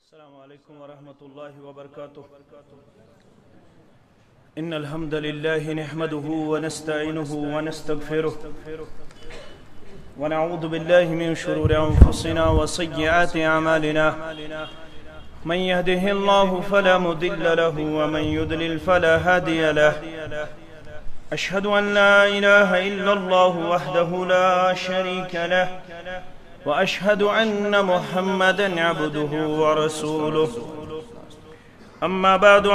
السلام عليكم ورحمة الله وبركاته. إن الحمد لله نحمده ونستعينه ونستغفره ونعوذ بالله من شرور أنفسنا وسيئات أعمالنا. من يهده الله فلا مضل له ومن يضلل فلا هادي له. أشهد أن لا إله إلا الله وحده لا شريك له وأشهد أن محمدًا عبده ورسوله. أما بعد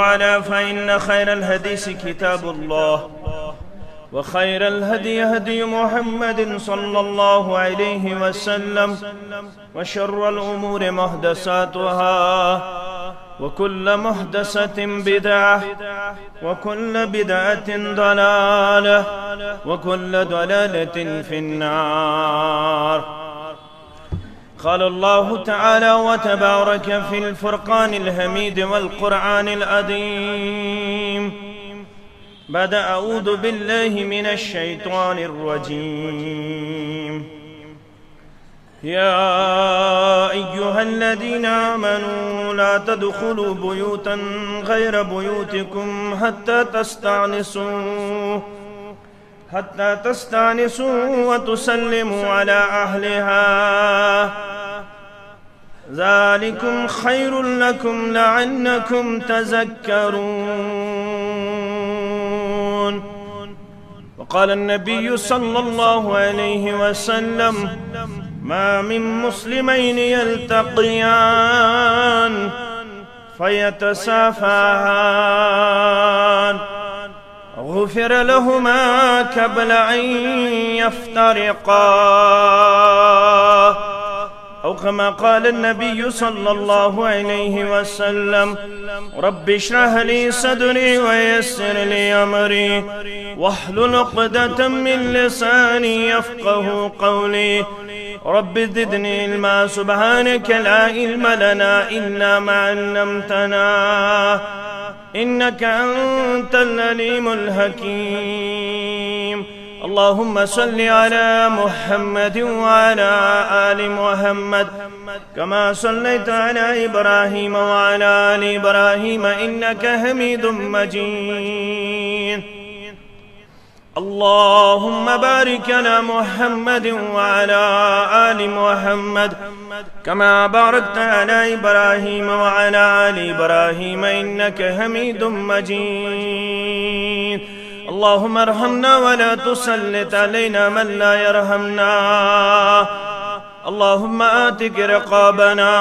فإن خير الحديث كتاب الله وخير الهدي هدي محمد صلى الله عليه وسلم وشر الأمور محدثاتها وكل محدثة بدعة وكل بدعة ضلالة وكل ضلالة في النار. قال الله تعالى وتبارك في الفرقان الحميد والقرآن العظيم بعد أعوذ بالله من الشيطان الرجيم. يا أيها الذين آمنوا لا تدخلوا بيوتا غير بيوتكم حتى تستأنسوا وتسلموا على أهلها ذلكم خير لكم لعلكم تذكرون. وقال النبي صلى الله عليه وسلم ما من مسلمين يلتقيان فيتسافهان غفر لهما قبل أن يفترقا أو كما قال النبي صلى الله عليه وسلم رب اشرح لي صدري ويسر لي أمري واحلل عقدة من لساني يفقه قولي رب زدني علما سبحانك لا علم لنا إلا ما علمتنا إنك أنت العليم الحكيم. اللهم صل على محمد وعلى آل محمد كما صليت على إبراهيم وعلى آل إبراهيم إنك حميد مجيد. اللهم بارك على محمد وعلى آل محمد كما باركت على إبراهيم وعلى آل إبراهيم إنك حميد مجيد. اللهم ارحمنا ولا تسلط علينا من لا يرحمنا. اللهم آتك رقابنا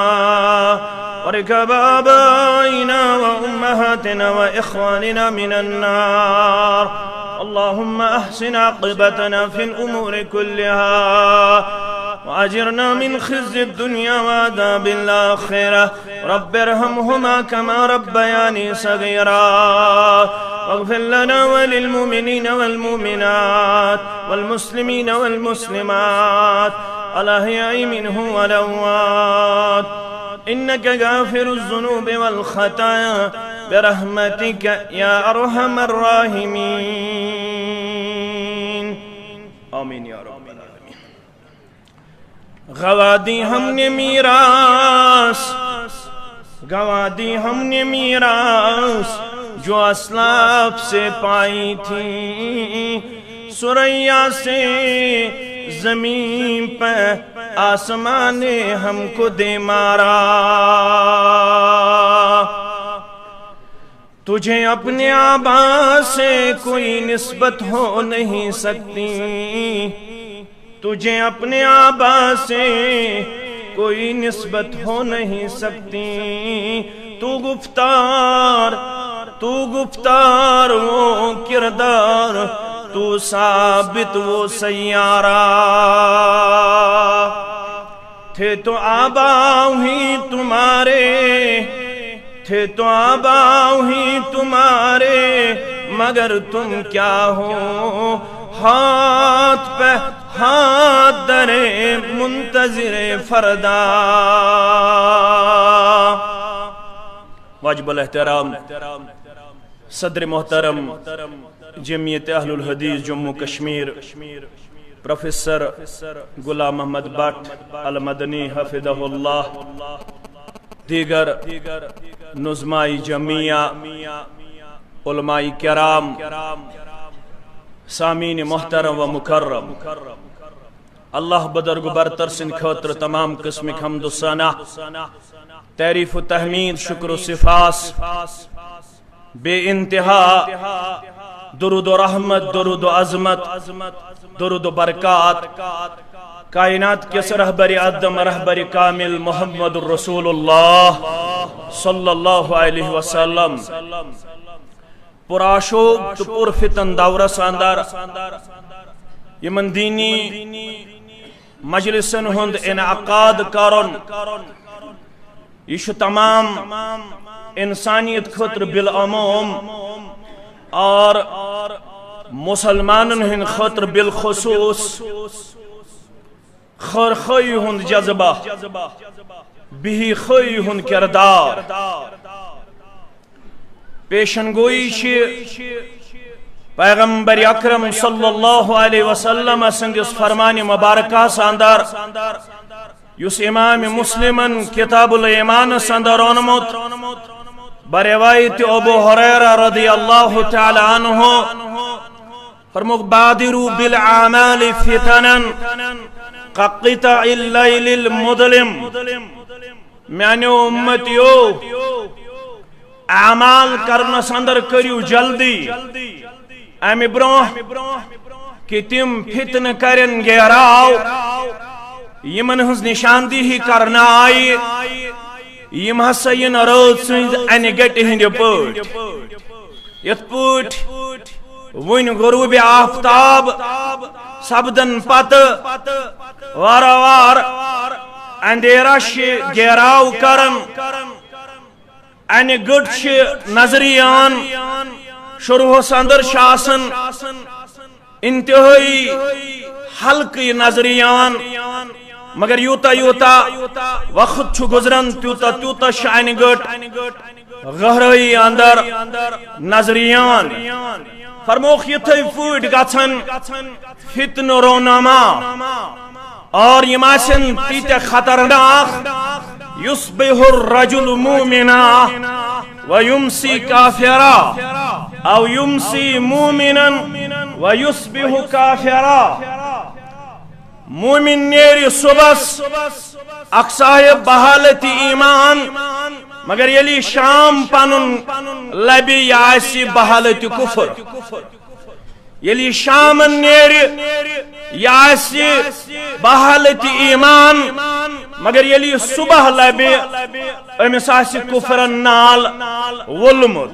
ورقاب آبائنا وأمهاتنا وإخواننا من النار. اللهم أحسن عاقبتنا في الأمور كلها وأجرنا من خزي الدنيا وعذاب الآخرة. رب ارحمهما كما ربياني صغيرا واغفر لنا وللمؤمنين والمؤمنات والمسلمين والمسلمات الأحياء منهم والأموات إنك غافر الذنوب والخطايا برحمتك يا أرحم الراحمين. آمین یا رب العالمین. گوا دی ہم نے میراث جو اسلاف سے پائی تھی. سریا سے زمین پہ آسمان نے ہم کو دے مارا. تجھے اپنے آبا سے کوئی نسبت ہو نہیں سکتی. تجھے اپنے آبا سے کوئی نسبت ہو نہیں سکتی. تو گفتار وہ کردار تو ثابت وہ سیارہ. تھے تو آبا ہی تمہارے مگر تم کیا ہو ہاتھ پہ ہاتھ درے منتظر فردا. واجب الاحترام صدر محترم جمعیت اہل الحدیث Jammu Kashmir professor Ghulam Muhammad but المدنی حفظہ اللہ دیگر نظمائی جمعیہ، علماء کرام، سامعین محترم و مکرم، اللہ بدرگ برتر سن خاطر تمام قسم حمد و ثنا، تعریف و تحمید، شکر و صفاس، بے انتہا درود و رحمت، درود و عظمت، درود و برکات کائنات کس رہبر اعظم، رہبر کامل محمد الرسول اللہ صلی اللہ علیہ وسلم پرآشوب تو پرفتن دورس اندر یمن دینی مجلسن ہند انعقاد کرن، یہ تمام انسانیت خطر بالعموم اور مسلمانن ہند خطر بالخصوص خرخی ہند جذبہ، بہی خی ہند کردار، پیشنگوئی پیغمبر اکرم صلی اللہ علیہ وسلم سندس فرمان مبارکہ ساندار یس امام مسلمن کتاب الایمان ساندار اونمت بروایت ابو ہریرہ رضی اللہ تعالی عنہ فرموک بادروا بالعامال فتنا كقطع اللیل المظلم، میانے امتیو اعمال کرنس اندر کریو جلدی امی برون کہ تم فتن کرن گیراو یمن ہز نشاندی ہی کرنا آئی یم ہسا ین رود سنز این گٹ ہندی پوٹ یت پوٹ ون غروب آفتاب سبدن پت وارا وار اندیرہ گیراو کرن این گٹ نظریان شروع سندر شاسن انتہائی حلقی نظریان مگر یوتا یوتا وقت چھو گزرن تیوتا تیوتا شائن گٹ غہرائی اندر نظریان فرموخ یتھائی فوٹ گھن فتن رونما اور یماسن تیتے خطرناک یصبح الرجل مومنا ويمسي كافرا او يمسي مؤمنا ويصبح كافرا، مومن نیری صبح اقصاہ بحالت ایمان مگر یلی شام پنن لبی یاسی بحالت کفر، یلی شام نیری یاسی بحالت ایمان مگر یلی صبح لبی امس آسی کفرن نال ولمت،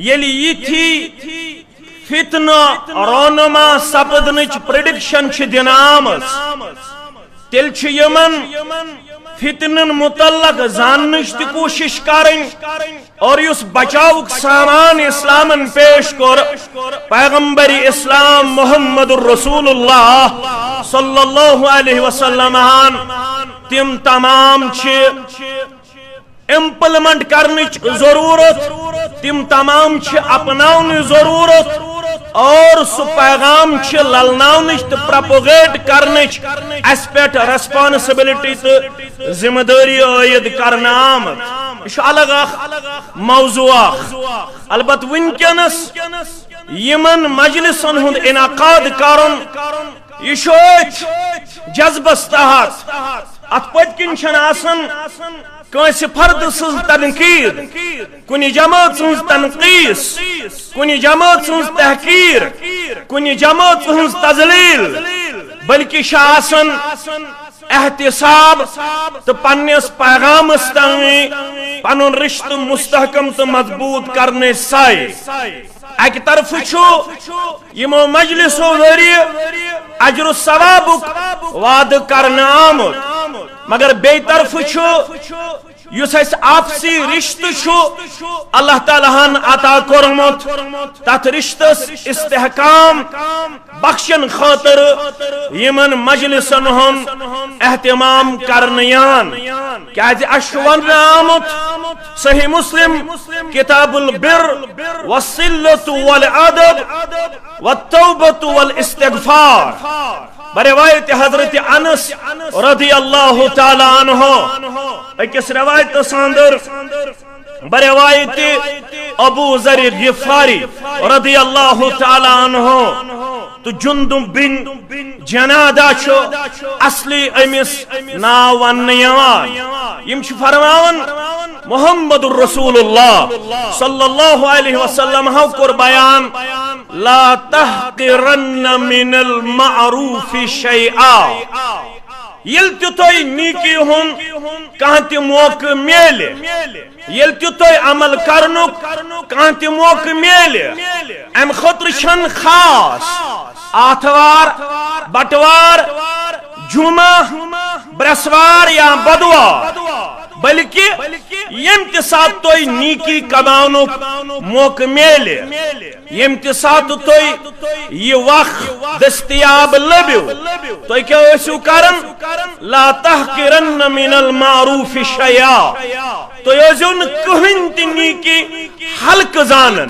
یلی یہ تھی فتنہ رونما سپدنچ پریڈکشن چھ دنامس تیل چھ یمن فتنن متعلق زاننچ تی کوشش کریں اور یس بچاوک سامان اسلامن پیش کر پیغمبر اسلام محمد الرسول اللہ صلی اللہ علیہ وسلم تم تمام چھ امپلمنٹ کرنچ ضرورت، تم تمام چھ اپناون ضرورت اور سو پیغام چھ للناونچ تو پروپوگیٹ کرنچ اس پیٹ ریسپانسبلٹی تو ذمہ داری عائد کرنا آمد، یہ الگ موضوع البت ونکینس یمن مجلسن ہند انعقاد کرن یہ جذبس تحت ات پتکن چھن آسن کنس فرد سز تنقید، کنی جماعت سز تنقیس، کنی جماعت سز تحقیر، کنی جماعت سز تذلیل، بلکہ شاسن احتساب تو پنیس پیغام استانی پنن رشت مستحکم تو مضبوط کرنے سائی ایک طرف چھو یمو مجلسو ذریعہ اجر و ثوابک وعد کرنا آمد مگر بے طرف چھو یس اس آپسی رشت چھو اللہ تعالیٰ ہن عطا کرمت تات رشتس استحکام بخشن خاطر یمن مجلسن ہن اہتمام کرنیان کیا اشوان آمت صحیح مسلم کتاب البر والصلة والعدد والتوبة والاستغفار بروایت حضرت انس رضی اللہ تعالی عنہ اکس روایت ساندر بروایت ابو ذر غفاری رضی اللہ تعالی عنہ تو جندب بن جنادہ چھو اصلی امس ناو ون یوان یم چھ فرماون محمد الرسول اللہ صلی اللہ علیہ وسلم ہو کر بیان لا تحقرن من المعروف شیئا یل تہ تہ نیکی ہن کہاں تہ موقع میلے یل تہ تہ عمل کرنک کہاں تہ موقع میلے ام خطر چھن خاص آتھوار بٹوار جمعہ برسوار یا بدوار بلکہ یم تہ سات تہ نیکی کماونک موقع میلے یم تہ سات تہ یہ وقت دستیاب لبیو تہ کیا ٲسِو کرن لا تحقرن من المعروف شیئا تہ ٲسِو نہٕ کٕہٕنۍ تہِ نیکی ہلکہ زانن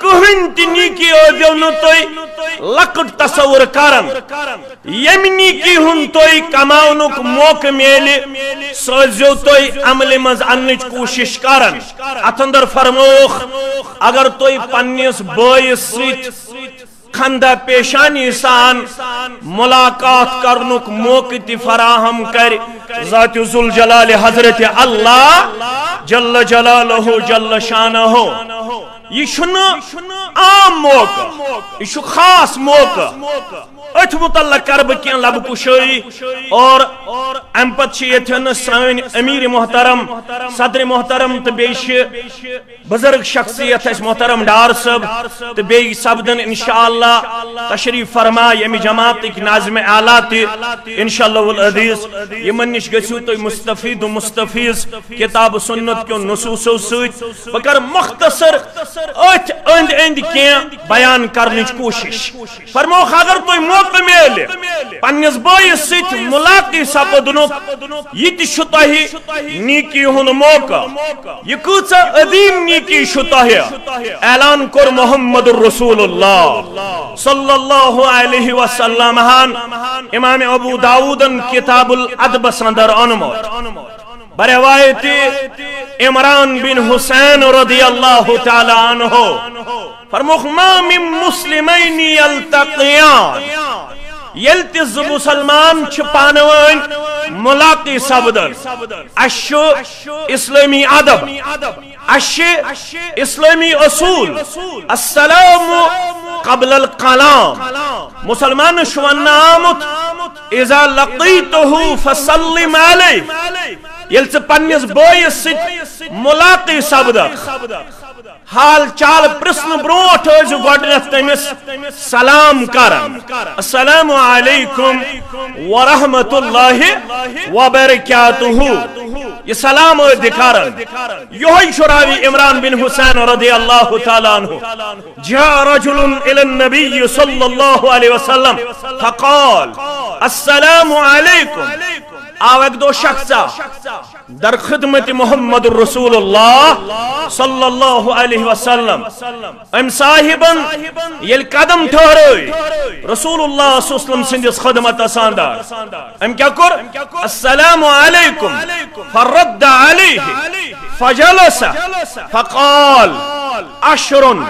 کٕہٕنۍ تہِ نیکی ٲسِو نہٕ تُہۍ لۄکٕٹ تصور کرن ییٚمہِ نیکی ہُنٛد تُہۍ کماونُک موقع میلہِ سۄ ٲسۍزیو تُہۍ عملہِ منٛز اننٕچ کوٗشش کرن اتھ اندر فرمووُکھ اگر تُہۍ پننِس بٲیِس سۭتۍ خندہ پیشانی سان ملاقات کرنک موقع تی فراہم کر ذات ذوالجلال حضرت اللہ جل جلالہ جل شانہ یہ چھنہ عام موقع یہ خاص موقع ات متعلق کر بہ کین لب کشائی اور ام پتہ یتھن سان امیر محترم صدر محترم تو بیش بزرگ شخصیت اس محترم ڈار صاحب تو بی سبدن انشاءاللہ تشریف فرما یمی جماعت ایک ناظم اعلیٰ تی انشاءاللہ والعزیز یمن نش گژھو تو مستفید و مستفیض کتاب سنت کیوں نصوصو سوت بکر مختصر ات اند اند کین بیان کرنچ کوشش فرمو اگر تو موقع میلے پنس بٲیِس سۭتۍ ملاقات سپدنُک یہ تہِ چھُ تۄہہِ نیکی ہُنٛد موقع یہ کۭژاہ عظیٖم نیکی چھُ تۄہہِ اعلان کوٚر محمد رسول اللہ صلی اللہ علیہ وسلم امام ابو داؤدن کتاب الادبس اندر اونمُت بروایت عمران بن حسین رضی اللہ تعالی عنہ فرموخ ما من مسلمین یلتقیان یلتی زٕ مسلمان چھ پانوین ملاقی سبدن اشو اسلامی ادب اشو اسلامی اصول السلام قبل الکلام مسلمان شوان آمت اذا لقیتہو فسلم علیہ یل ژٕ پننس بٲیِس سۭتۍ ملاقی سبدک حال چال پرسن بروٹ ٲسِو گۄڈنیٚتھ تٔمِس سلام کران السلام علیکم ورحمۃ اللہ وبرکاتہ یہ سلام ٲسۍ کران یہوے چھُ راوی عمران بن حسین رضی اللہ تعالی عنہ جاء رجل الى النبی صلی اللہ علیہ وسلم فقال السلام علیکم آو ایک دو شخصا در خدمت محمد رسول اللہ صلی اللہ علیہ وسلم ام صاحبن یل قدم ٹھہرٲے رسول اللہ صلی اللہ علیہ وسلم سندس خدمت ساندار ام کیا کر السلام علیکم فرد علیہ فجلس فقال عشرن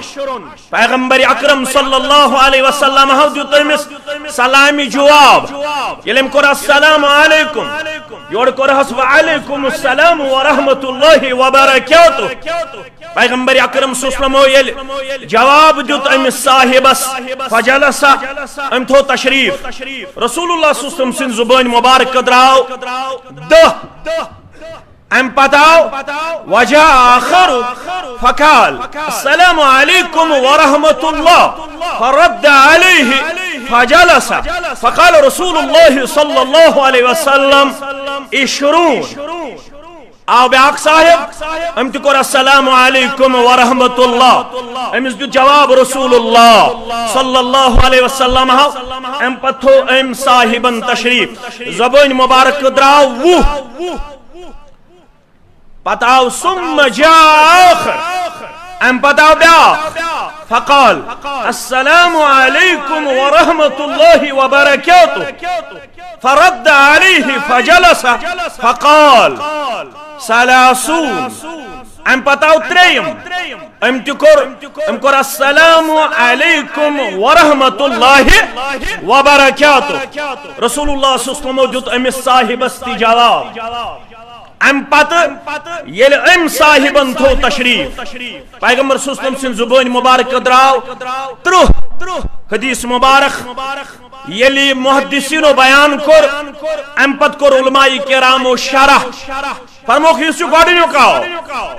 پیغمبر اکرم صلی اللہ علیہ وسلم ہو دیو تمس سلامی جواب یلم کر السلام علیکم یور کرہس وعلیکم السلام ورحمۃ اللہ وبرکاتہ پیغمبر اکرم صلی اللہ علیہ وسلم جواب دیت امس صاحبس فجلس ام تھو تشریف رسول اللہ صلی اللہ علیہ وسلم سن زبان مبارک دراو دہ ام پتاو وجاء آخر فقال السلام علیکم ورحمۃ اللہ فرد علیہ فجلس فقال رسول اللہ صلی اللہ علیہ وسلم عشرون آو بیاق صاحب ام تکر السلام علیکم ورحمۃ اللہ امس دیو جواب رسول اللہ صلی اللہ علیہ وسلم ام پتھو ام صاحبن تشریف زبان مبارک دراو وہ پتاو ثم جاء آخر ام پتاو بیا فقال السلام علیکم ورحمۃ اللہ وبرکاتہ فرد علیہ فجلس فقال ثلاثون ام پتاو تریم ام کور السلام علیکم ورحمۃ اللہ وبرکاتہ رسول اللہ صلی اللہ علیہ وسلم دیت امس صاحبس تی جواب ام پتہ یل ام صاحبن تھو تشریف پیغمبر صلی اللہ علیہ وسلم سن زبان مبارک دراو ترہ حدیث مبارک یلی محدثینو بیان کر ام پت کر علماء کرامو شرح فرموک یسو گوڑنیو کاؤ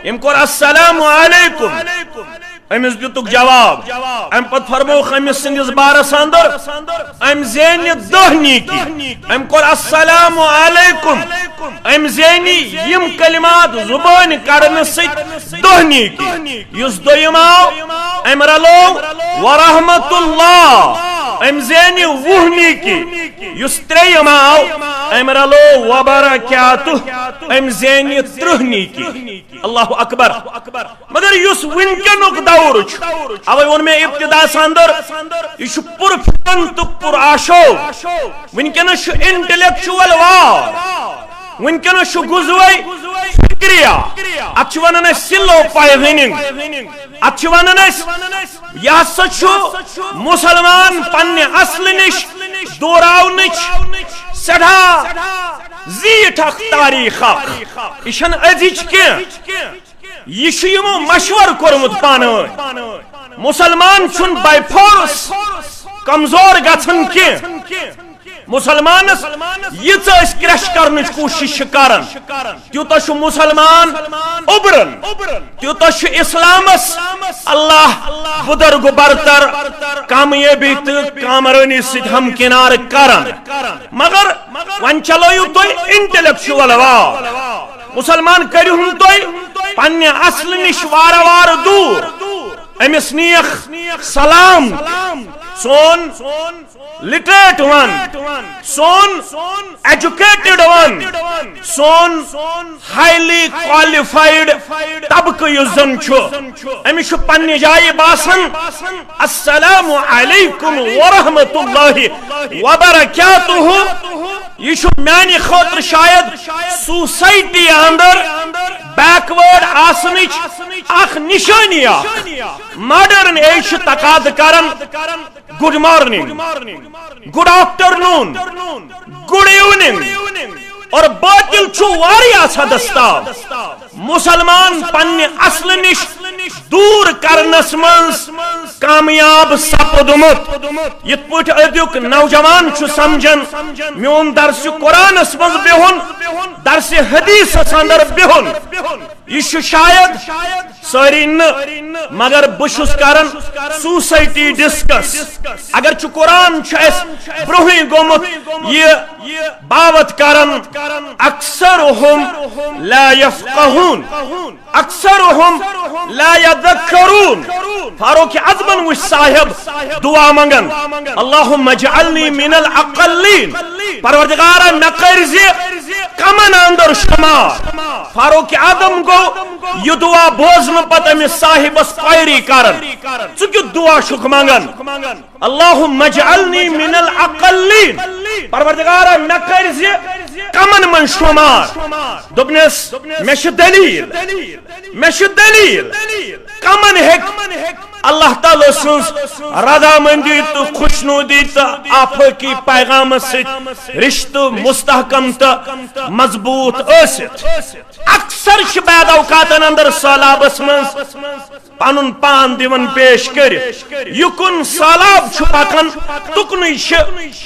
ام کر السلام علیکم امس دیتک جواب ام پت فرموک امس سندس بارس اندر ام زین دہنی کی ام کر السلام علیکم ام زینی یم کلمات زبان کڑن ست دہنی کی یس دویم آو ام رلو ورحمت اللہ ام زینی وہنی کی یس تریم آو ام رلو وبرکاتہ ام زینی ترہنی کی اللہ اکبر مگر یس ونکنک دور اوے ون میں ابتدا اندر یہ پر فتن تو پر آشو ونکنس انٹلیکچوئل وار ونکنس گزوئی فکریہ ات ونان سلو پائے وننگ ات ونان یہ ہسا مسلمان پنہ اصل نش دوراونچ سٹھا زیٹھ اخ تاریخ یہ ازچ کی یہ مشور کورمت پانو مسلمان چھن بائی فورس کمزور گھن کی مسلمانس یہ کرش کرنچ کوشش کرن تیوتا چھ مسلمان ابرن تیوتا چھ اسلامس اللہ بزرگ برتر کامیابی تو کامرانی ست ہم کنار کرن مگر ون چلو تو انٹلیکچوئل وار مسلمان کرو تو پنہ اصل نش وار وار دور امس نیخ سلام سون لٹریٹ ون سون ایجوکیٹڈ ون سون ہائیلی کوالیفائڈ طبقہ یس زن امس پنہ جائے باسان السلام علیکم ورحمۃ اللہ وبرکاتہ یہ میانہ خاطر شاید سوسائٹی اندر بیکورڈ آسنچ اخ نشانی ماڈرن ایج تقاض کرن good morning good afternoon good evening اور باطل چھو واریا سدستاب مسلمان پنہ اصل نش دور کرنس منز کامیاب سپدمت یت پٹ ادیک نوجوان چھ سمجھن میون درس قرآنس مز بہن درس حدیث اندر بہن یہ شاید ساری مگر بشس کرن سوسائٹی ڈسکس اگر چھ قرآن برہی گومت یہ باوت کرن اکثرهم لا يفقهون اکثرهم لا يذكرون فاروق اعظم و صاحب دعا منگن اللهم اجعلنی من الاقلین پروردگارا نقرز کمن اندر شمار فاروق اعظم کو یہ دعا بوزن پتہ امس صاحبس قائری کرن چکہ دعا شک منگن اللهم اجعلنی من الاقلین پروردگارا نقرز کمن من شمار دبنس مش دلیل کمن ہیک اللہ تعالی سنز رضامندی تو خوشنودی تو آفاقی پیغام ست رشتہ مستحکم تو مضبوط ٲسِتھ اکثر بعد اوقاتن اندر سالابس منز پنن پان دیون پیش کر یکن سالاب پکان تکن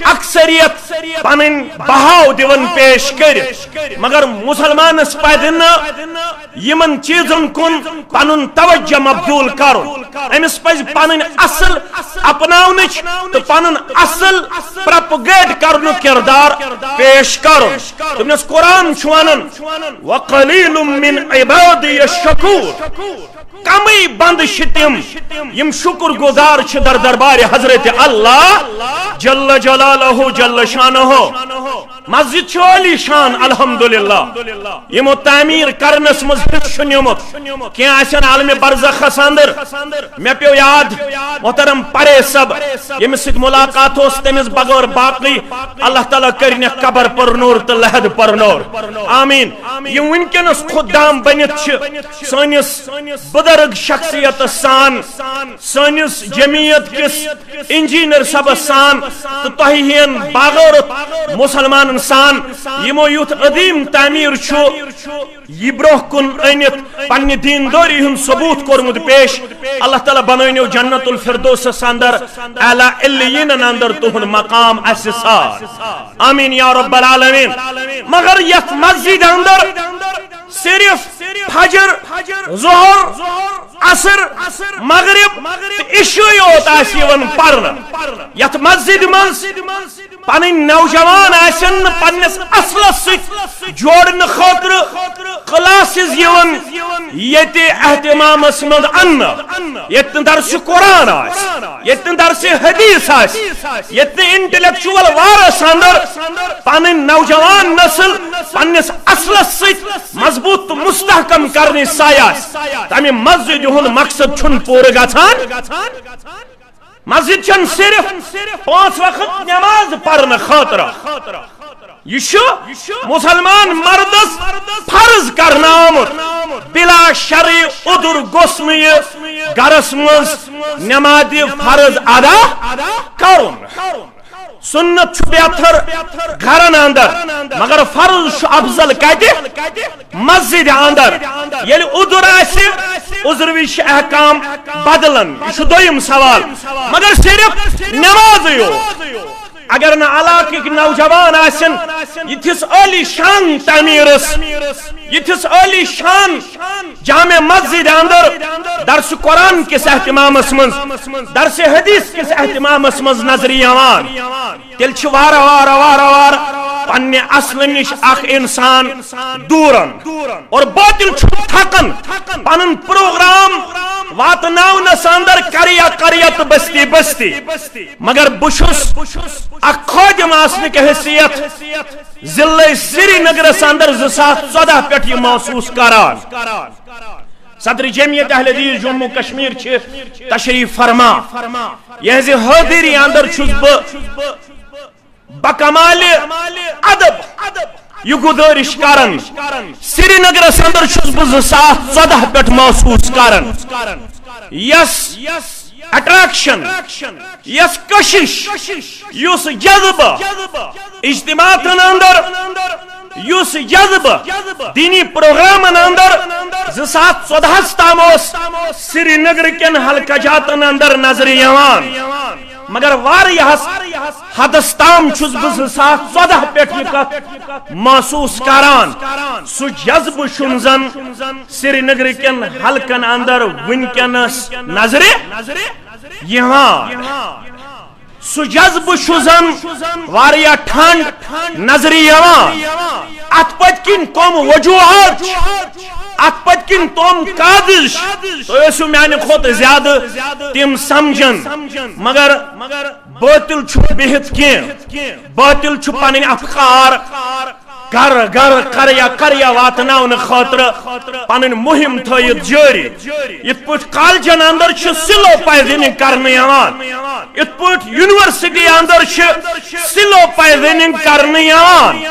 اکثریت پن بہاؤ دیون پیش کر مگر مسلمانس پزن یمن چیزن کن پنن توجہ مبذول کرن امس پز پنن اصل اپناونچ تو پنن اصل پروپگیٹ کرن کردار پیش کرن تمس قرآن چھوانن وقلیل من عبادی الشکور کمی بند شتم یم شکر گزار چھ در دربار حضرت اللہ جل جلالہ جل شانہ مسجد عالی شان الحمدللہ یمو تعمیر کرنس مز حصہ نیومت کی آسن عالم برزخس اندر مے پیو یاد محترم پرے صاحب یمس سۭتۍ ملاقات اوس تمس بغیر باقی اللہ تعالیٰ کرن قبر پر نور تو لحد پر نور آمین یم ونکس خدام بنت سانس بزرگ شخصیت سان سانس جمعیت کس انجینئر صاحب سان تو تہ ہین باغورت مسلمان سان یمو یوت عظیم تعمیر یہ برہ کن انت پنہ دینداری ہند ثبوت کورمت پیش اللہ تعالیٰ بنو جنت الفردوس اندر اعلی علیین اندر تہد مقام اسسار آمین یا رب العالمین مگر یت مسجد اندر صرف فجر ظہر عصر مغرب عشاء یوت پرن یت مسجد مز پن نوجوان آسن پنس اصلس ست جوڑن خاطر کلاسز یت اہتمامس مند ان یت درس قرآن یت درس حدیث یت انٹلیکچوئل وارس اندر پن نوجوان نسل پنس اصلس ست مضبوط مستحکم کرنے سایاس تمہ مسجد ہند مقصد چھن پور گژھان مسجد چھن صرف 5 وقت نماز پرن خاطر یہ مسلمان مردس فرض کرنا آمت بلا شرع ادر گوسن یہ گرس مز نماز فرض ادا کرن سنت بہتر گھرن اندر مگر فرض افضل کتہ مسجد اندر یل ادر عذر وش احکام بدلن یہ دویم سوال مگر صرف نماز اگر نا علاقہ نوجوان آسن یتھس عالی شان تعمیرس یتھس عالی شان جامع مسجد اندر درس قرآن کس اہتمامس من درس حدیث کس اہتمامس من نظر یوان تیل چھ وارا وارا وارا وارا پنہ اصل نش اخ انسان دورن اور باطل چھ تھکن پنن پروگرام واتناونس اندر قریت بستی بستی مگر بشس اخ خادم آسن کے حیثیت ضلع سری نگرس اندر 2014 پہ یہ محسوس کران صدر جمعیت اہل حدیث جموں کشمیر تشریف فرما یہ حاضری اندر چھس بکمال ادب یہ گزارش کرن سری نگرس اندر چھس 2014 پہ محسوس کرن یس اٹریکشن یس کشش یس جذبہ اجتماعات اندر یس جذبہ دینی پروگرام اندر 2014 تام سری نگر کن حلقہ جاتن اندر نظر یوان مگر واریہس حدس تام چھس بہ 2014 پہ محسوس کران سو جذب شنزن سری نگر کن حلقن اندر ونکنس نظر یہاں سو جذب شزن واریا ٹھنڈ نظر یوان ات پت کن کم وجوہات ات پت کن تم کاذش تو اسو میانہ کھوت زیادہ تم سمجھن مگر باطل چھ بہت کی باطل چھ پنن افکار گر گر کریا واتناون خاطر پنن مہم تھیت جاری یت پٹ کالجن اندر چھ سلو پیدنگ کرنے یوان یت پٹ یونیورسٹی اندر چھ سلو پیدنگ کرنے یوان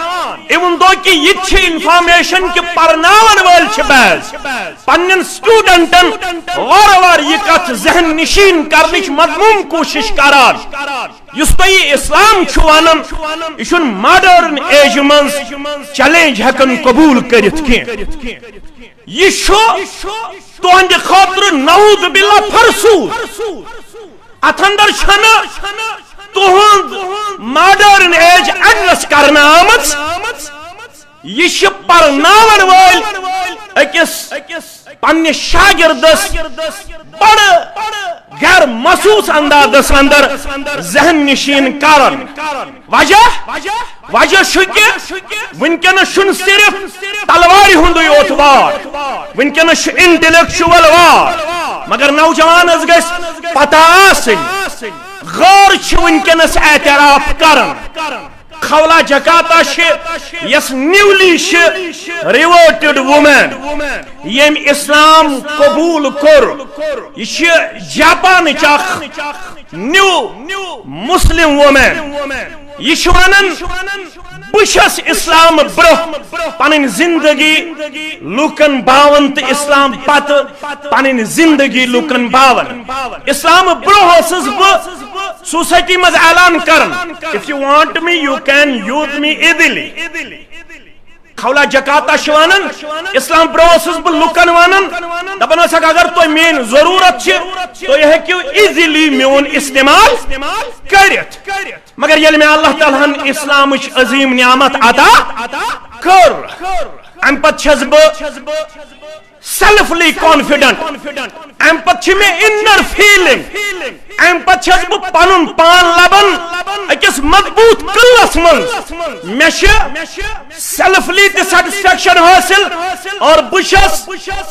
ایون دو کہ یہ چھ انفارمیشن کہ پرناون وال چھ بیز پنن سٹوڈنٹن وار وار یہ کت ذہن نشین کرنچ مضموم کوشش کران یس تھی اسلام چھوانن یہ ماڈرن ایج من چیلنج ہکن قبول کرت کی یہ تہند خاطر نعوذ باللہ فرسوس ات اندر چھنا تہند ماڈرن ایج ایڈریس کرنا آمت یہ پرناون وال اکس پنہ شاگردس بڑا غیر محسوس انداز اندر ذہن نشین کرن وجہ ونکس صرف تلوار ہند یوت وار ونکس انٹلیکچوئل وار مگر نوجوانس گژھِ پتہ آسن غور ونکس اعتراف کرن Khawla Jakata yes newly reverted woman yem Islam Kabul Kor Japan new Muslim woman Yishwanan Bushas Islam bro panin zindagi lukan bawan te Islam pat panin zindagi lukan bawan Islam bro hosas society maz alan karan if you want me you can use me easily Khawla Jakata shwanan Islam bro hosas lukan wanan dapan wasak agar toy mein zarurat chhe to ye kyu easily meun istemal karit magar yel mein Allah Taala Islam azim ni'mat ata kar am pat chazb selfly confident am pat chime inner feeling am pat chazb panun pan laban akis madboot kallas man mesha selfly the satisfaction hasil aur bushas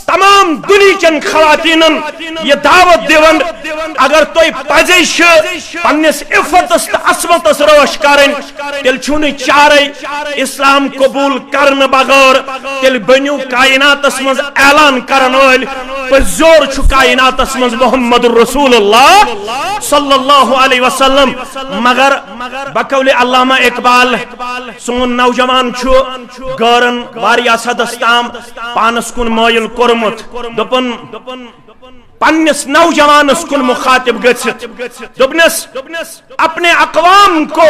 tamam duniyan khawatinan ye dawat devan agar toy pajish pannis iffatas ta asmatas rosh karen tel chuni charai Islam qabul karn bagar tel banu kainatas maz elan karan ol pazor chu kainatas maz Muhammadur Rasulullah sallallahu alaihi wasallam magar bakawli Allama Iqbal sun naujawan chu garan variya sadastam panas kun moil kormut dopan pannis naujawanas kun mukhatib gachit dobnes apne aqwam ko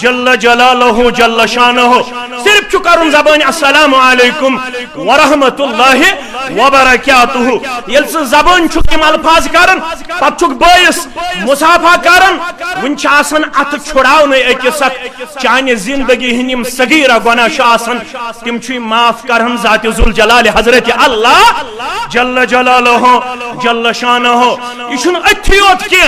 جل جلالہ جل شانہ صرف کرن زبان السلام علیکم ورحمۃ اللہ وبرکاتہ یل سے زبان تم الفاظ کرن پتہ بٲیس مصافحہ کرن ون ات چھڑاؤن اکس چانہ زندگی ہندم صغیرہ گناہ آسان تم معاف کرن ذات ذوالجلال حضرت اللہ جل جلالہ جل شانہ یہ اتھی یوت کی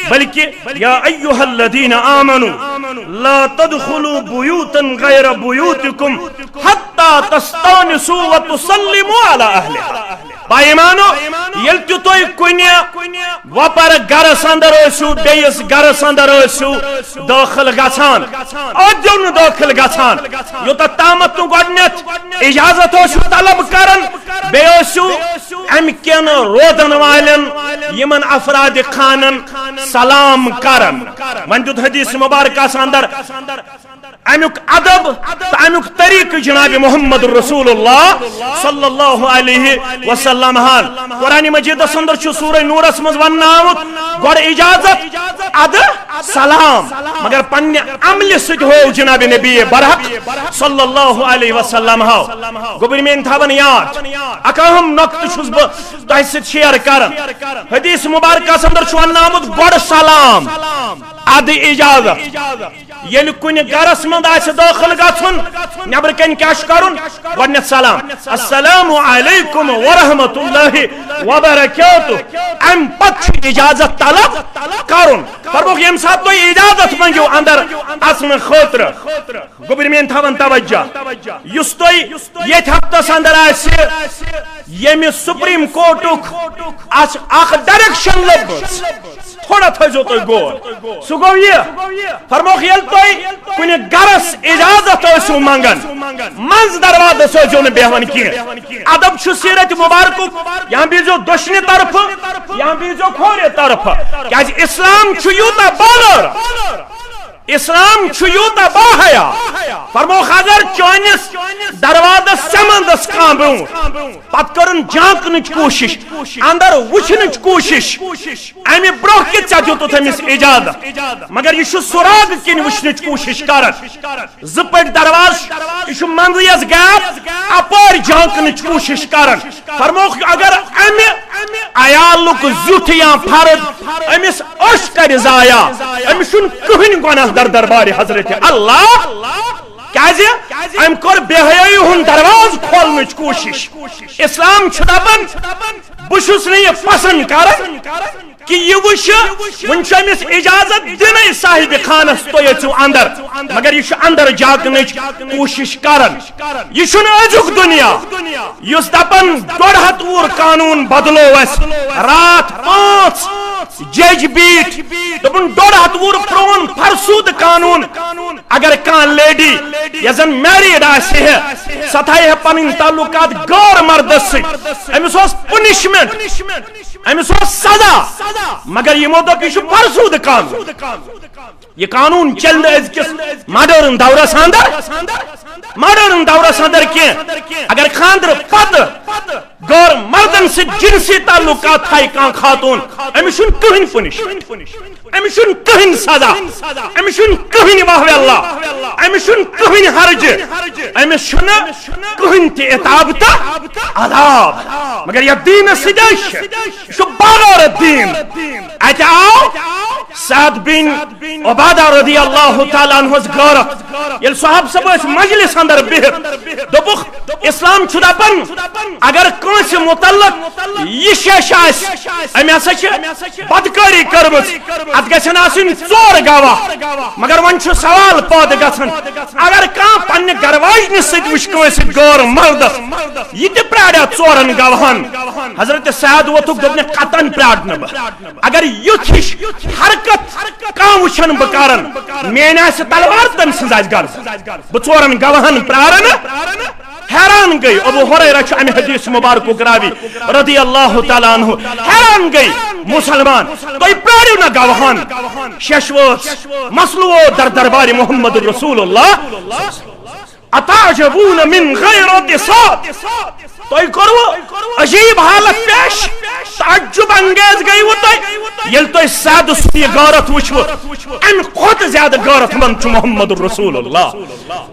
بلکہ یا ایھا الذین آمنوا لا تدخلوا بیوتا غیر بیوتکم حتی تستانسوا وتسلموا علی اہلها بائیمانو یل تھی کن وپر گرس اندر ٲسِو بیس گرس اندر ٲسِو داخل گژھان ادو نا داخل گژھان یوتت تامت تو گۄڈنیتھ اجازت ٲسِو طلب کران بیٚیہِ ٲسِو امہِ کٮ۪ن روزن والٮ۪ن یمن افراد خانن سلام کران وۄنۍ دیُت حدیث مبارکس اندر امیک ادب تو امیک طریق جناب محمد رسول اللہ صلی اللہ علیہ وسلم حال قرآن مجید اندر سورہ نورس مز ون آمت گوڑ اجازت اد سلام مگر پنہ عمل ست ہو جناب نبی برحق صلی اللہ علیہ وسلم ہاو گوبر میں تھاون یاد اک اہم نقطہ چھس بہ تہ ست شیئر کرن حدیث مبارکہ اندر ون آمت گوڑ سلام اد اجازت یل کن گرس مند داخل گھن نبر کن کیا کرن گۄڈنیتھ سلام السلام علیکم ورحمۃ اللہ وبرکاتہ ام پتہ اجازت طلب کرن فرموک یم سات تھی اجازت منگو اندر اژنہ خاطر گوبر مین تھاون توجہ یس تھی یت ہفتس اندر یمہ سپریم کورٹک اخ ڈائریکشن لبس تھوڑا تھو تھی غور سہ گو یہ فرموک یل تھی کن گرس اجازت ٲسِو منگان منز دروازس ٲسِو نہٕ بیہوان کینٛہہ ادب چھُ سیرت مبارکُک یا بیٖزیو دۄشنہِ طرفہٕ یا بیٖزیو کھورِ طرفہٕ کیازِ اسلام چھُ یوٗتاہ بالر اسلام چھُ یوٗتاہ باحیا فرموک اگر چٲنِس دروازس سمندس کانٛہہ برونٛٹھ پتہٕ کٔرٕن جانکنٕچ کوٗشش اندر وٕچھنٕچ کوٗشش امہِ برونٛہہ کہِ ژےٚ دِتُتھ أمِس اجازت مگر یہِ چھُ سُراغ کِنۍ وٕچھنٕچ کوٗشش کران زٕ پٔٹۍ دروازٕ یہِ چھُ منٛزٕ یۄس گیپ اپٲرۍ جانکنٕچ کوٗشش کران فرموک اگر امہِ عیالُک زیُٹھ یا فرد أمِس أچھ کرِ ضایع أمِس چھُنہٕ کٕہٕنۍ گۄناہ در دربار حضرت اللہ کیازِ ام کور بے حیائی ہُنٛد دروازٕ کھولنٕچ کوٗشش اسلام چھُ دپان بہٕ چھُس نہٕ یہِ پسند کران کہ یہ وچھ ون چھُ أمِس اجازت دِنٕے صاحب خانس تُہۍ أژِو اندر مگر یہ چھُ اندر جاکنٕچ کوٗشش کران یہ چھُنہٕ أزیُک دُنیا یُس دپان 150 وُہُر قانون بدلو اَسہِ رات 5 جج بیٖٹھ دوٚپُن 150 وُہُر پرون فرسوٗد قانون اگر کانٛہہ لیڈی یۄس زن میریڈ آسہِ ہے سۄ تھایہِ ہے پنٕنۍ تعلقات غٲر مردس سۭتۍ أمِس اوس پنشمنٹ أمِس اوس سزا مگر یمو دوٚپ یہِ چھُ فرسوٗد قانون یہ قانون چل أزکِس ماڈرن دورس اندر کینٛہہ اگر خاندر پتہٕ غٲر مردن سۭتۍ جنسی تعلقات تھایہِ کانٛہہ خاتون أمِس چھُنہٕ کٕہٕنۍ پنش أمِس چھُنہٕ کٕہٕنۍ سزا أمِس چھُنہٕ کٕہٕنۍ واہ اللہ أمِس چھُنہٕ کٕہٕنۍ حرجہِ أمِس چھُنہٕ کٕہٕنۍ تہِ عتاب تہٕ عذاب مگر یتھ دیٖنس سۭتۍ چھُ یہِ چھُ بالر دیٖن اتہِ آو سعد بن عبادہ رضی اللہ تعالیٰ عنہس غٲرت ییٚلہِ صحابہٕ صٲب ٲسۍ مجلس اندر بِہِتھ دوٚپُکھ اسلام چھُ دپان اگر کٲنٛسہِ متعلق یہِ شیٚش آسہِ أمۍ ہسا چھِ بدکٲری کٔرمٕژ اتھ گژھن آسٕنۍ 4 گواہ مگر وۄنۍ چھُ سوال پٲدٕ گژھان اگر کانٛہہ پننہِ گرواجنہِ سۭتۍ وٕچھِ کٲنٛسہِ غٲر مردس یہِ تہِ پرٛاریا 4 گواہن حضرت سعد ووٚتھُکھ دوٚپنہِ قطن پرٛارٕ نہٕ بہٕ اگر یُتھ ہِش حرکت کانٛہہ وٕچھن بہٕ کران میٲنۍ آسہِ تلوار تٔمۍ سٕنٛز آسہِ غرض بہٕ 4 گواہن پرٛارٕ حیران گئی ابو ہریرہ چھُ امہِ حدیث مبارکُک راوی رضی اللہ تعالیٰ عنہ حیران گئی مسلمان تُہۍ پرٛٲرِو نہ گواہن شیٚش وٲژ مسلہٕ ووت در دربار محمد رسول اللہ اتعجبون من غیرت صاد تُہۍ کوٚروٕ عجیب حالت پیش تعجب انگیز گئی وہ یل تو سادہ سنی غارت وچھو ام خود زیادہ غارت مند محمد رسول اللہ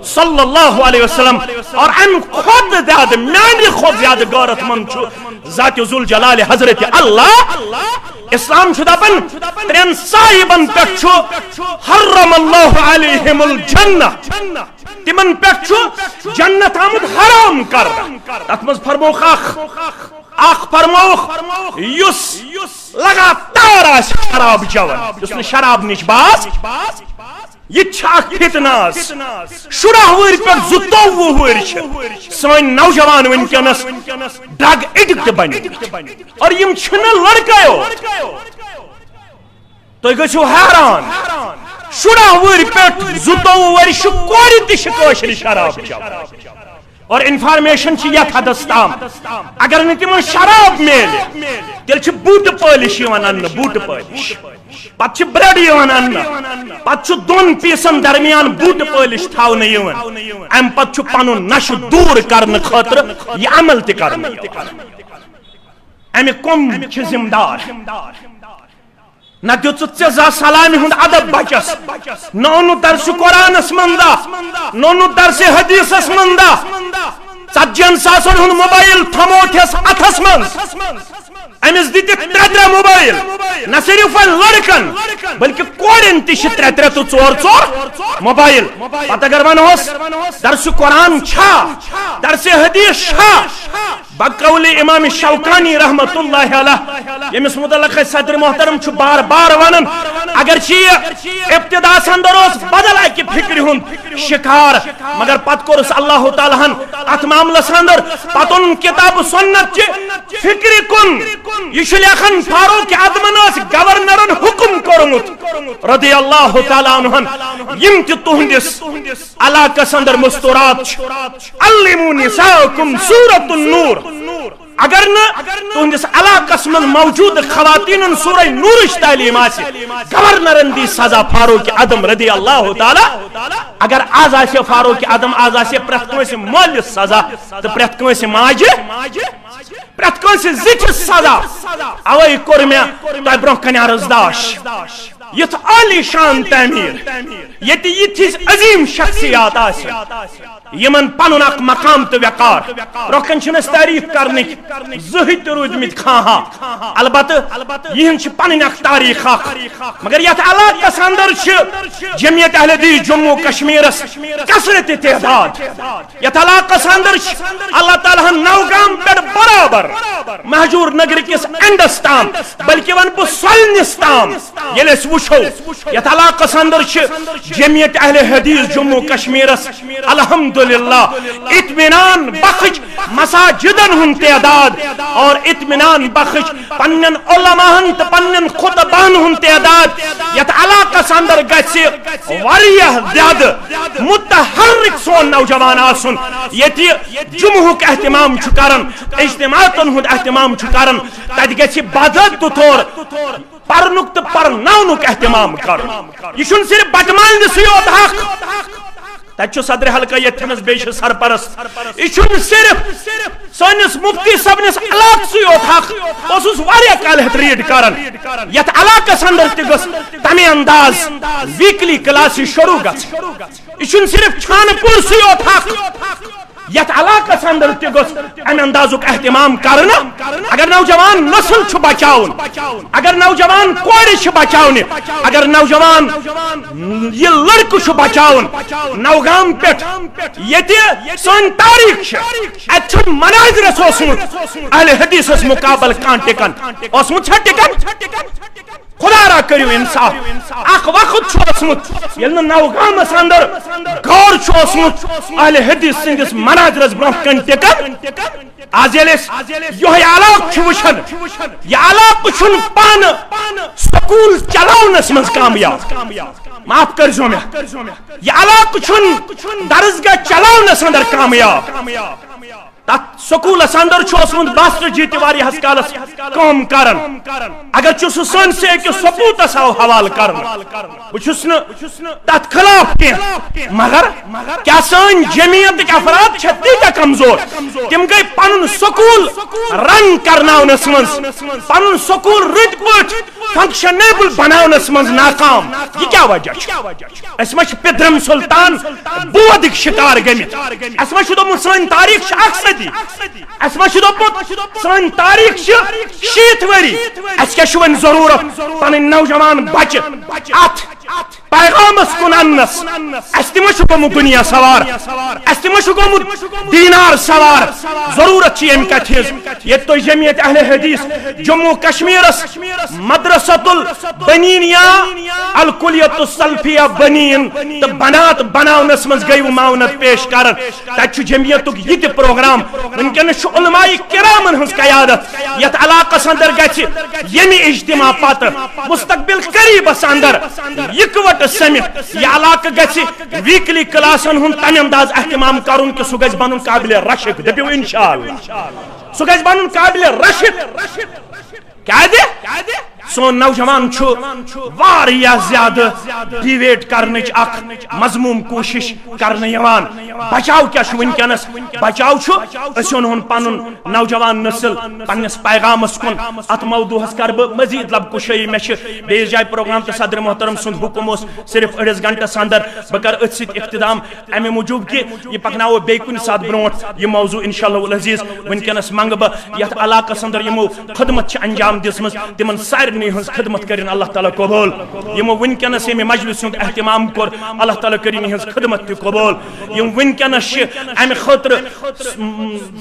صلی اللہ علیہ وسلم اور ام خود زیادہ میانی خود زیادہ غارت مند ذات ذوالجلال حضرت اللہ اسلام چھو دپن ترین صاحبن پہ حرم اللہ علیہم الجنہ تمن پہ جنت آمد حرام کر تت مز فرموخ اخ فرموخ یس لگاتار آس شراب چوان یس نے شراب نش باس یہ چھاک فتناس شراہ وری پر زتوہ وری سوین نوجوان ونکنس ڈرگ ایڈکٹ بنی اور یم چھن لڑکیو تو گژھو حیران شراہ وری پر زتوہ وری کوری تہ کٲشر شراب چوان اور انفارمیشن چھ یتھ حدس تام اگر نہ تمن شراب میل تیل چھ بوٹ پالش یوان ان بوٹ پالش پت چھ بریڈ یوان ان پت چھ دون پیسن درمیان بوٹ پالش تھاون یوان ام پت چھ پنن نش دور کرن خاطر یہ عمل تہ کرن ام کم چھ ذمہ دار نہ دیت ژا سلامی ہند ادب بچس نہ اونو درس قرآنس مندا نہ اونو درس حدیثس مندا 40 ساسن ہند موبائل تھموتھس اتھس من امس دت 3 موبائل نہ صرف لڑکن بلکہ کورن تہ 3 تو 4 موبائل پتہ اگر ونوس درس قرآن چھا درس حدیث چھا بقول امام شوکانی رحمت اللہ علیہ یمس متعلق صدر محترم چھ بار بار ونن اگر چھ ابتدا اندر اس بدل اکہ فکر ہند شکار مگر پت کورس اللہ تعالی ہن ات معاملس اندر پتن کتاب سنت چھ فکر کن یہ لیکن فاروق اعظمن اس گورنرن حکم کورمت رضی اللہ تعالی عنہ یم تہ تہندس علاقس اندر مستورات علموا نساءکم سورۃ النور اگر نہ تہندس علاقس من موجود خواتین سورہ نورش تعلیم آسی گورنرن دی سزا فاروق اعظم رضی اللہ تعالی اگر آز آسی فاروق اعظم آز آسی پرت کنس مالس سزا تو پرت کنس ماجہ پرت کنس زچ سزا اوے کور میں تہ برونہ کن عرضداش یت عالی شان تعمیر یت یتھس عظیم شخصیات آسی یمن پنن اک مقام تو وقار روکن چھنس تعریف کرنک زہت رودمت کھاہا البتہ یہ چھ پنن اک تاریخ مگر یت علاقس اندر چھ جمعیت اہل حدیث جموں کشمیرس کثرت تعداد یت علاقس اندر چھ اللہ تعالی ہن نوگام پہ برابر مہجور نگر کس اینڈس تام بلکہ ون بہ سولنس تام یل اس وچھو یت علاقس اندر چھ جمعیت اہل حدیث جموں کشمیرس الحمدللہ اطمینان بخش مساجدن ہن تعداد اور اطمینان بخش پنن علماءن تو پنن خطبان ہن تعداد یت علاقس اندر گژھِ واریاہ زیادہ متحرک سون نوجوان آسن یت جمعک اہتمام چھ کرن اجتماعاتن ہند اہتمام چھ کرن تت گژھِ باضابطہ طور پرنک تو پرناونک اہتمام کرن یہ چھن صرف بٹمال نسے یوت حق تچو صدر حلقہ یتھنس بیش سرپرست یہ چھن صرف سانس مفتی صبنس علاقہ سے یوت حق اس واریاہ کال ہت ریڈ کرن یت علاقس اندر تہ گژھ تمہ انداز ویکلی کلاس شروع گژھ یہ چھن صرف چھان پور سے یوت حق یت علاقس اندر تہ گژھ امہ اندازک اہتمام کرنا اگر نوجوان نسل چھ بچاون اگر نوجوان کور چھ بچاون اگر نوجوان یہ لڑکہ چھ بچاون نوگام پٹ یت سن تاریخ چھ اتھ مناظرس اوسمت اہل حدیثس مقابل کان ٹکن اوسمت چھ ٹکن خدا را کریو انصاف اخ وقت چھ اوسمت یل نوگامس اندر غور چھ اوسمت اہل حدیث سندس مناظرس برونہ کن ٹکن آز یلس یہ علاقہ چھ وچھن یہ علاقہ چھن پان سکول چلاونس من کامیاب معاف کرزو میں یہ علاقہ چھن درسگاہ چلاونس اندر کامیاب تات سکولس اندر چھوسمت باسر جیتی واری ہسکالس کام کرن اگر چھ سن سے کہ ثبوتس آو حوال کرن بچھس تات خلاف کی مگر کیا سن جمعیت کے افراد چھ تیتا کمزور تم گئی پنن سکول رن کرناونس منز پنن سکول رت پٹ فنکشنیبل بناونس منز ناکام یہ کیا وجہ اس مچ پدرم سلطان بودک شکار گمت اس مچ دوپمت سن تاریخ اکھ صدی اس مچ دوپمت سن تاریخ 60 وری اس کیا ون ضرورت پنن نوجوان بچہ ات پیغامس کن انس اس تم گومت دنیا سوار اس تم گومت دینار سوار ضرورت یم کت یہ تو جمعیت اہل حدیث جموں کشمیرس مدرسۃ البنین یا الکلیۃ السلفیہ بنین تو بنات بناونس مز گئی معاونت پیش کر تک جمعیت یہ پروگرام ونکس علماء کرامن ہز قیادت یت علاقس اندر گھ یمی اجتماع پتہ مستقبل قریبس اندر اکوٹ سمت یہ علاقہ گھ ویکلی کلاسن ہند تمہ انداز اہتمام کرن کہ سہ گھ بن قابل رشک دپو انشاءاللہ سہ گھ بن قابل رشک کیا دے سون نوجوان واریاہ زیادہ ڈیویٹ کرنچ اخ مضموم کوشش کرنے یوان بچاؤ کیا ونکس بچاؤ اسن پن نوجوان نسل پنس پیغامس کن ات موضوعس کر مزید لب کشی مے بیس جائے پروگرام تو صدر محترم سند حکم صرف اڑس گنٹس اندر بہ کر ات ست اختتام امہ موجوب کہ یہ پکناو بی کن سات برونٹ یہ موضوع انشاءاللہ العزیز ونکس منگ بہ یت علاقس اندر یمو خدمت انجام دسمز تمن سارنی ہز خدمت کرن اللہ تعالی قبول یم ونکس یم مجلس ہند اہتمام کور اللہ تعالی کرن ہز خدمت تہ قبول یم ونکس امہ خاطر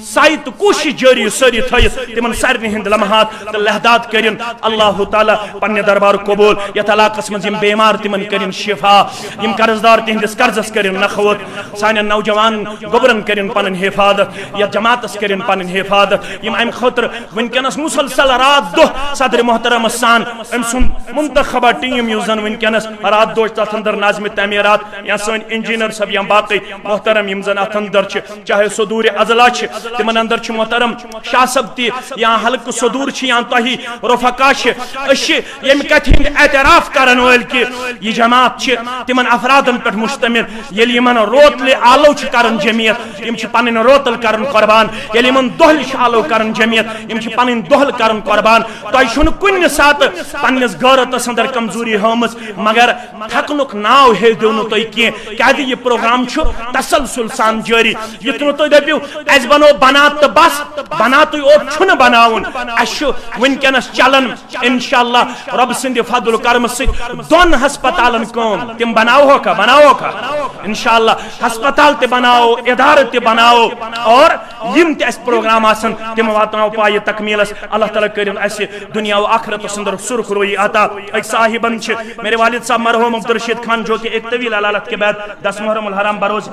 سائت کوشش جاری ساری تھیت تمن سارنی ہند لمحات تو لحظات کرن اللہ تعالی پنہ دربار قبول یت علاقس من یم بیمار تمن کرن شفا یم قرضدار تہندس قرضس کرن نخوت سان نوجوان گوبرن کرن پنن حفاظت یا جماعتس کرن پنن حفاظت یم امہ خاطر ونکس مسلسل رات دہ صدر محترم سان ام سن منتخبہ ٹیم یس زن ونکس رات دہ تر اندر ناظم تعمیرات یا سن انجینئر صاحب یا باقی محترم یم زن ات اندر چاہے صدور اضلاع تمن اندر محترم شاہ صاحب تہ یا حلقہ صدور یا تہی رفقا یم کت ہند اعتراف کرن ول کہ یہ جماعت تمن افرادن پہ مشتمل یل یمن روتل آلو کرن جمعیت یم پنن روتل کرن قربان یل یمن دہل آلو کرن جمعیت یم پنن دہل کرن قربان تہ چھن کن سات پنس غیرتس اندر کمزوری ہمز مگر تھکنک ناو ہے دیو تھی کی یہ پروگرام تسلسل سان جاری یہ تھی دپو اس بنو بنات تو بس بنات اوت بناون اس ونکس چلن انشاءاللہ رب سند فضل کرم دون ہسپتالن کم تم بناو کا انشاءاللہ ہسپتال تے بناو ادارہ تے بناو اور یم تے اس پروگرام آسن تم واتناو پائے تکمیلس اللہ تعالی کرن اس دنیا و آخرت اندر سرخ روئی عطا ایک صاحبن میرے والد صاحب مرحوم عبدالرشید خان جو کہ ایک طویل علالت کے بعد 10 محرم الحرام بروز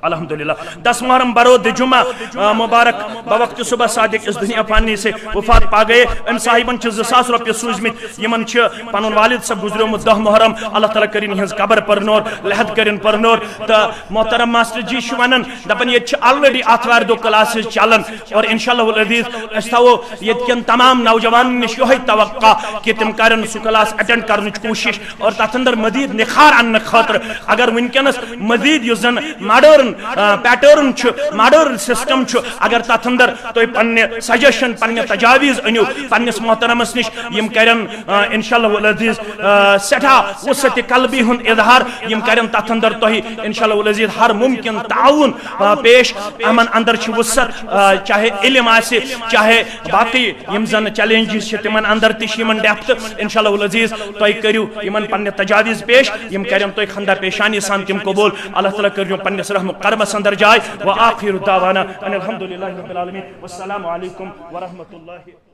الحمدللہ 10 محرم برود جمعہ مبارک بوقت صبح صادق اس دنیا پانی سے وفات پا گئے ام صاحبن 2000 روپیہ سوزمت یمن پنن والد صاحب گزریومت 10 محرم اللہ تعالی کرن ہز قبر پر نور لحد کرن پر نور تو محترم ماسٹر جی ونن دپن یہ آلریڈی آتوار دو کلاسز چلن اور انشاءاللہ العزیز اس تھو یہ کن تمام نوجوان نش یہ توقع کہ تم کرن سو کلاس اٹینڈ کرن کوشش اور تات اندر مزید نکھار ان خاطر اگر ونکس مزید یہ زن ماڈرن پیٹرن ماڈرن سسٹم اگر تات اندر تو پنہ سجیشن پنہ تجاویز انیو پنس محترمس نش یم کرن انشاءاللہ العزیز سٹھا وسعت قلبی ہند اظہار یم کرن تات اندر تو انشاءاللہ العزیز ہر ممکن تعاون پیش امن اندر وسعت چاہے علم آسے چاہے باقی یم زن چیلنجز تمن اندر تمن ڈیپتھ انشاءاللہ العزیز تو کرو یمن پنہ تجاویز پیش یم کرن تو خندہ پیشانی سان تم قبول اللہ تعالی کرو پنس رحم کرمس اندر جائے وآخر دعوانا ان الحمدللہ رب العالمین والسلام علیکم ورحمۃ اللہ